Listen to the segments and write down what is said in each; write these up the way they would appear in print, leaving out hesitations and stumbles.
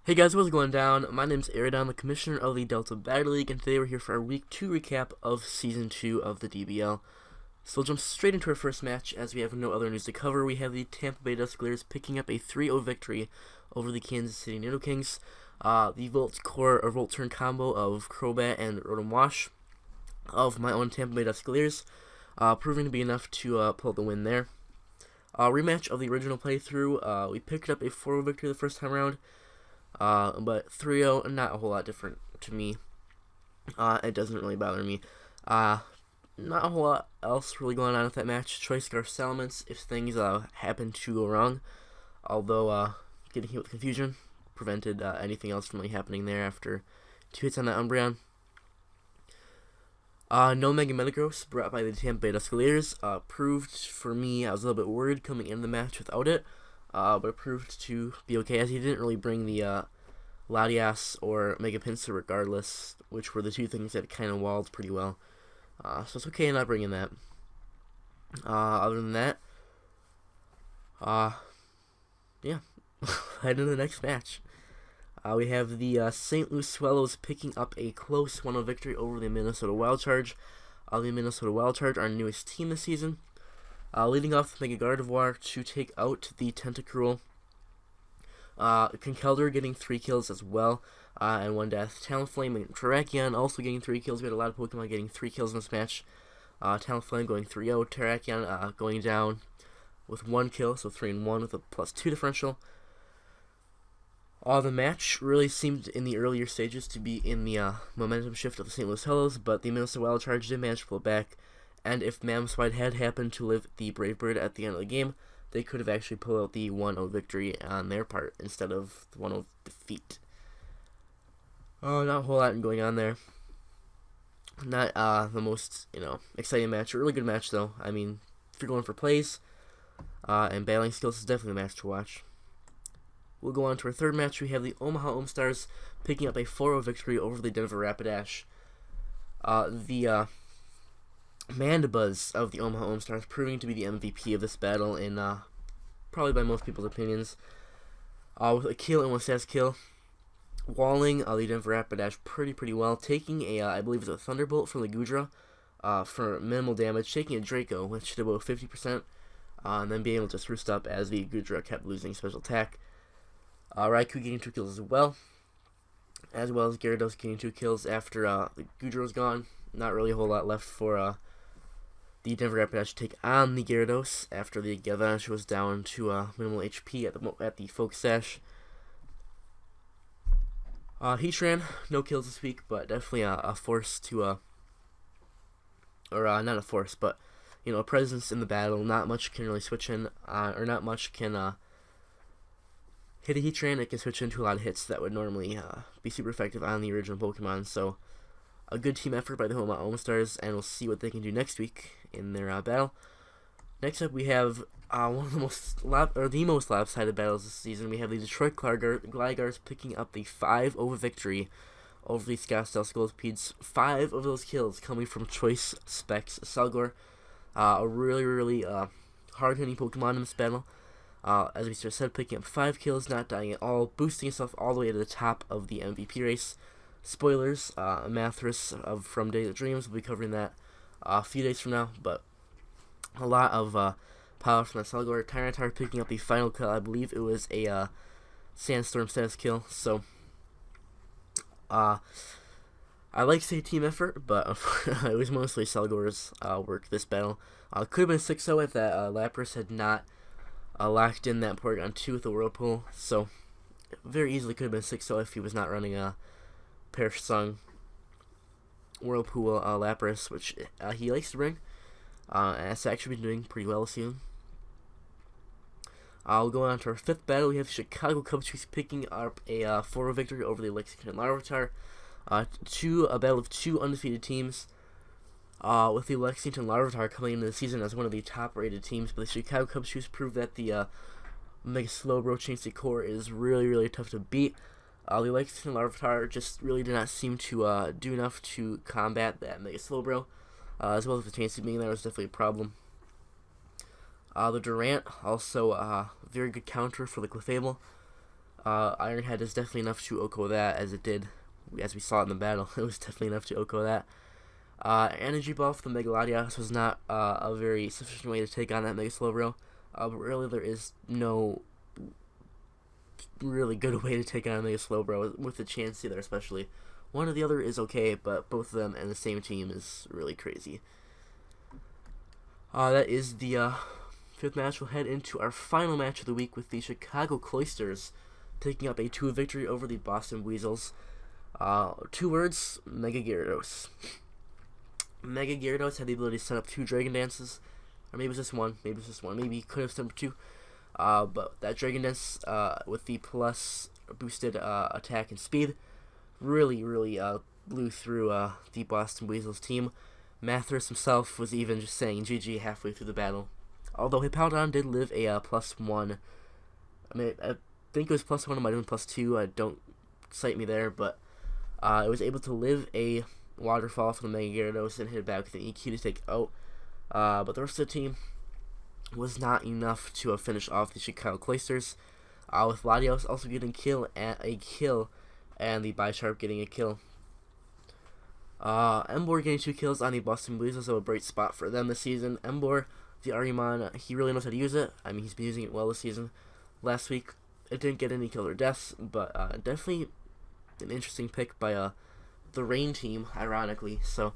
Hey guys, what's going down? My name's Aridon, the Commissioner of the Delta Battle League, and today we're here for our Week 2 recap of Season 2 of the DBL. So we'll jump straight into our first match, as we have no other news to cover. We have the Tampa Bay Duskblazers picking up a 3-0 victory over the Kansas City Nido Kings. The Volt Turn combo of Crobat and Rotom Wash of my own Tampa Bay Duskblazers, proving to be enough to pull the win there. Rematch of the original playthrough, we picked up a 4-0 victory the first time around. But 3-0, not a whole lot different to me. It doesn't really bother me. Not a whole lot else really going on with that match. Choice Scarf Salamence if things happen to go wrong. Although getting hit with confusion prevented anything else from really happening there after 2 hits on that Umbreon. No Mega Metagross brought by the Tampa Bay Duskblazers proved for me, I was a little bit worried coming into the match without it. But it proved to be okay, as he didn't really bring the Latias or Mega Pinsir regardless, which were the two things that kind of walled pretty well. So it's okay not bringing that. Other than that, yeah, head into the next match. We have the St. Louis Swallows picking up a close 1-0 victory over the Minnesota Wild Charge. The Minnesota Wild Charge, our newest team this season. Leading off Mega Gardevoir to take out the Tentacruel. Conkeldurr getting 3 kills as well, and 1 death. Talonflame and Terrakion also getting 3 kills. We had a lot of Pokemon getting 3 kills in this match. Talonflame going 3-0. Terrakion going down with 1 kill, so 3-1 with a +2 differential. The match really seemed in the earlier stages to be in the momentum shift of the St. Louis Hellos, but the Minnesota Wild Charge did manage to pull it back. And if Mammothswide had happened to live the Brave Bird at the end of the game, they could have actually pulled out the 1-0 victory on their part instead of the 1-0 defeat. Not a whole lot going on there. Not the most, exciting match. A really good match, though. I mean, if you're going for plays and battling skills, it's definitely a match to watch. We'll go on to our third match. We have the Omaha Omstars picking up a 4-0 victory over the Denver Rapidash. The Mandibuzz of the Omaha Omstars proving to be the MVP of this battle in probably by most people's opinions. With a kill and one status kill, walling the Denver Rapidash pretty well, taking a I believe it's a Thunderbolt from the Goodra for minimal damage, taking a Draco, which did about 50%, and then being able to just roost up as the Goodra kept losing special attack. Raikou getting 2 kills as well as Gyarados getting 2 kills after the Goodra was gone. Not really a whole lot left for the Denver Rapidash to take on the Gyarados after the Gavanish was down to minimal HP at the Focus Sash. Heatran, no kills this week, but definitely a force to, or not a force, but a presence in the battle. Not much can really switch in, or not much can hit a Heatran. It can switch into a lot of hits that would normally be super effective on the original Pokemon. So a good team effort by the Omaha Omstars, and we'll see what they can do next week in their battle. Next up, we have one of the most lopsided battles this season. We have the Detroit Glygars picking up the 5-0 victory over the Scottsdale Scolipeds. 5 of those kills coming from Choice Specs Selgor. A really hard-hitting Pokemon in this battle. As we just said, picking up 5 kills, not dying at all, boosting himself all the way to the top of the MVP race. Spoilers, Mathras from Days of Dreams will be covering that a few days from now, but a lot of power from that Selgor. Tyranitar picking up the final kill. I believe it was a Sandstorm status kill, so I like to say team effort, but it was mostly Selgor's work this battle. Could have been 6-0 if that Lapras had not locked in that Porygon 2 with the Whirlpool, so very easily could have been 6-0 if he was not running a Perish Sung Whirlpool Lapras, which he likes to bring. It's actually been doing pretty well soon. I'll go on to our fifth battle. We have Chicago Cubs picking up a 4-0 victory over the Lexington Larvitar. A battle of 2 undefeated teams. With the Lexington Larvitar coming into the season as one of the top-rated teams, but the Chicago Cubs proved that the Mega Slowbro Chansey Core is really tough to beat. The Lexington Larvitar just really did not seem to do enough to combat that Mega Slowbro, as well as the Chansey being there was definitely a problem. The Durant, also a very good counter for the Clefable. Ironhead is definitely enough to OHKO that, as we saw in the battle. It was definitely enough to OHKO that. Energy buff, the Mega Latias was not a very sufficient way to take on that Mega Slowbro. But really, there is no really good way to take on a Mega Slowbro with the Chansey there, especially. One or the other is okay, but both of them and the same team is really crazy. That is the fifth match. We'll head into our final match of the week with the Chicago Cloisters taking up a 2 victory over the Boston Weasels. 2 words: Mega Gyarados. Mega Gyarados had the ability to set up 2 Dragon Dances, or maybe it was just one. Maybe he could have set up 2. But that Dragon Dance with the plus boosted attack and speed really blew through the Boston Weasels team. Mathras himself was even just saying GG halfway through the battle. Although Hippowdon did live a +1. I mean, I think it was +1, it might have been +2. Don't cite me there, but it was able to live a Waterfall from the Mega Gyarados and hit it back with an EQ to take out. But the rest of the team was not enough to finish off the Chicago Cloisters. With Latios also getting a kill, and the Bisharp getting a kill. Emboar getting 2 kills on the Boston Weasels, so a bright spot for them this season. Emboar, the Agumon, he really knows how to use it. I mean, he's been using it well this season. Last week, it didn't get any kills or deaths, but definitely an interesting pick by the Rain team, ironically. So,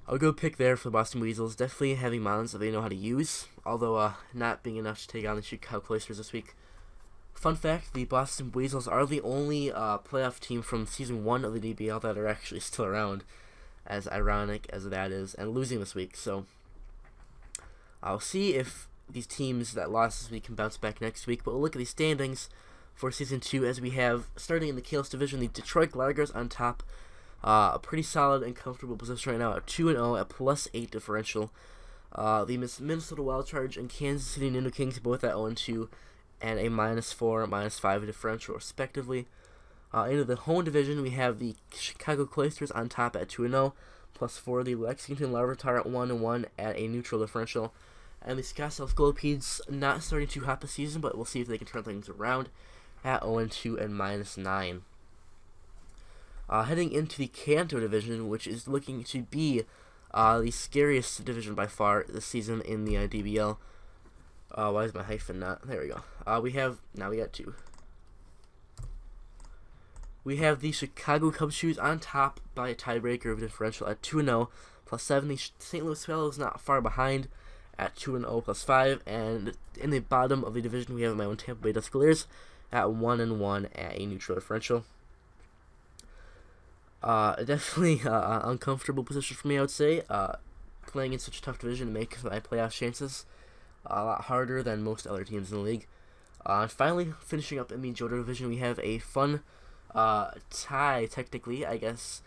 a good pick there for the Boston Weasels. Definitely having mons that they know how to use, although not being enough to take on the Chicago Cloisters this week. Fun fact, the Boston Weasels are the only playoff team from Season 1 of the DBL that are actually still around, as ironic as that is, and losing this week. So, I'll see if these teams that lost this week can bounce back next week, but we'll look at the standings for Season 2 as we have, starting in the Chaos Division, the Detroit Gladiators on top. A pretty solid and comfortable position right now at 2-0 at +8 differential. The Minnesota Wild Charge and Kansas City Nindo Kings both at 0-2 and a -4, -5 differential respectively. Into the home division, we have the Chicago Cloisters on top at 2-0, +4. The Lexington Larvitar at 1-1 at a neutral differential. And the Scottsdale Scolipede not starting too hot this season, but we'll see if they can turn things around at 0-2 and -9. Heading into the Kanto division, which is looking to be the scariest division by far this season in the DBL. Why is my hyphen not? There we go. We got 2. We have the Chicago Cub Shoes on top by a tiebreaker of differential at 2-0, +7. The St. Louis Swallows not far behind at 2-0, +5. And in the bottom of the division, we have my own Tampa Bay Duskaliers at 1-1 at a neutral differential. Definitely an uncomfortable position for me, I would say. Playing in such a tough division makes my playoff chances a lot harder than most other teams in the league. Finally, finishing up in the Johto division, we have a fun tie, technically, I guess.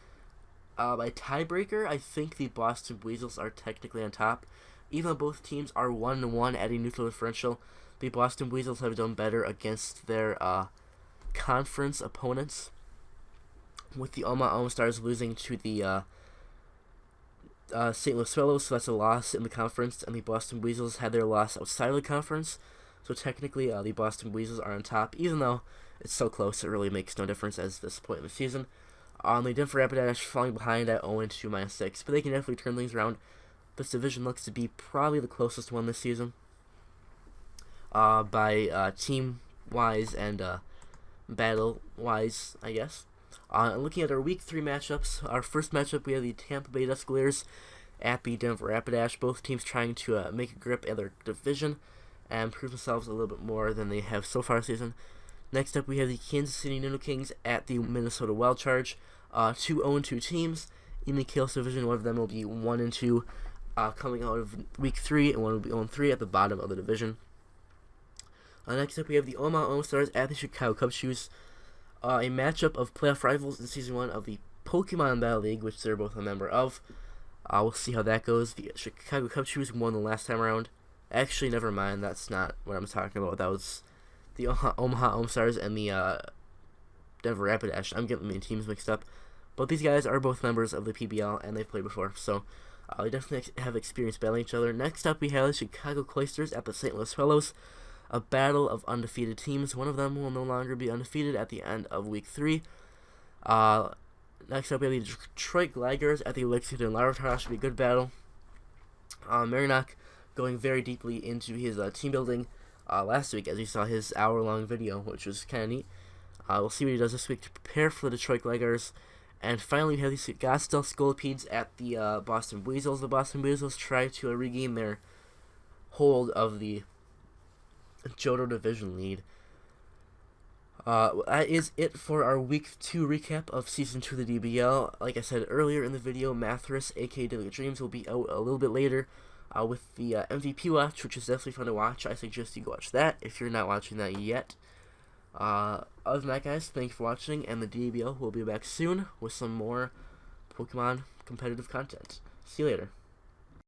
By tiebreaker, I think the Boston Weasels are technically on top. Even though both teams are 1-1 at a neutral differential, the Boston Weasels have done better against their conference opponents, with the Omaha Stars losing to the St. Louis Swallows, so that's a loss in the conference, and the Boston Weasels had their loss outside of the conference, so technically the Boston Weasels are on top, even though it's so close, it really makes no difference at this point in the season. The Denver Rapidash falling behind at 0-2, -6, but they can definitely turn things around. This division looks to be probably the closest one this season, by team-wise and battle-wise, I guess. Looking at our Week 3 matchups, our first matchup, we have the Tampa Bay Duskaliers at the Denver Rapidash. Both teams trying to make a grip at their division and prove themselves a little bit more than they have so far this season. Next up, we have the Kansas City Nindo Kings at the Minnesota Wild Charge. 2 0-2 teams in the Chaos Division. One of them will be 1-2 coming out of Week 3, and one will be 0-3 at the bottom of the division. Next up, we have the Omaha All-Stars at the Chicago Cub Shoes. A matchup of playoff rivals in Season 1 of the Pokemon Battle League, which they're both a member of. We'll see how that goes. The Chicago Cub Shoes won the last time around. Actually, never mind. That's not what I'm talking about. That was the Omaha All-Stars and the Denver Rapidash. I'm getting my teams mixed up. But these guys are both members of the PBL, and they've played before. So, they definitely have experience battling each other. Next up, we have the Chicago Cloisters at the St. Louis Swallows. a battle of undefeated teams. One of them will no longer be undefeated at the end of Week 3. Next up, we have the Detroit Gliders at the Lexington Laboratory. Should be a good battle. Marinock going very deeply into his team building last week, as we saw his hour-long video, which was kind of neat. We'll see what he does this week to prepare for the Detroit Gliders. And finally, we have the Scottsdale Scolipeds at the Boston Weasels. The Boston Weasels try to regain their hold of the Johto Division lead. That is it for our Week 2 recap of Season 2 of the DBL. Like I said earlier in the video, Mathras, aka Daily Dreams, will be out a little bit later with the MVP watch, which is definitely fun to watch. I suggest you go watch that if you're not watching that yet. Other than that, guys, thank you for watching, and the DBL will be back soon with some more Pokemon competitive content. See you later.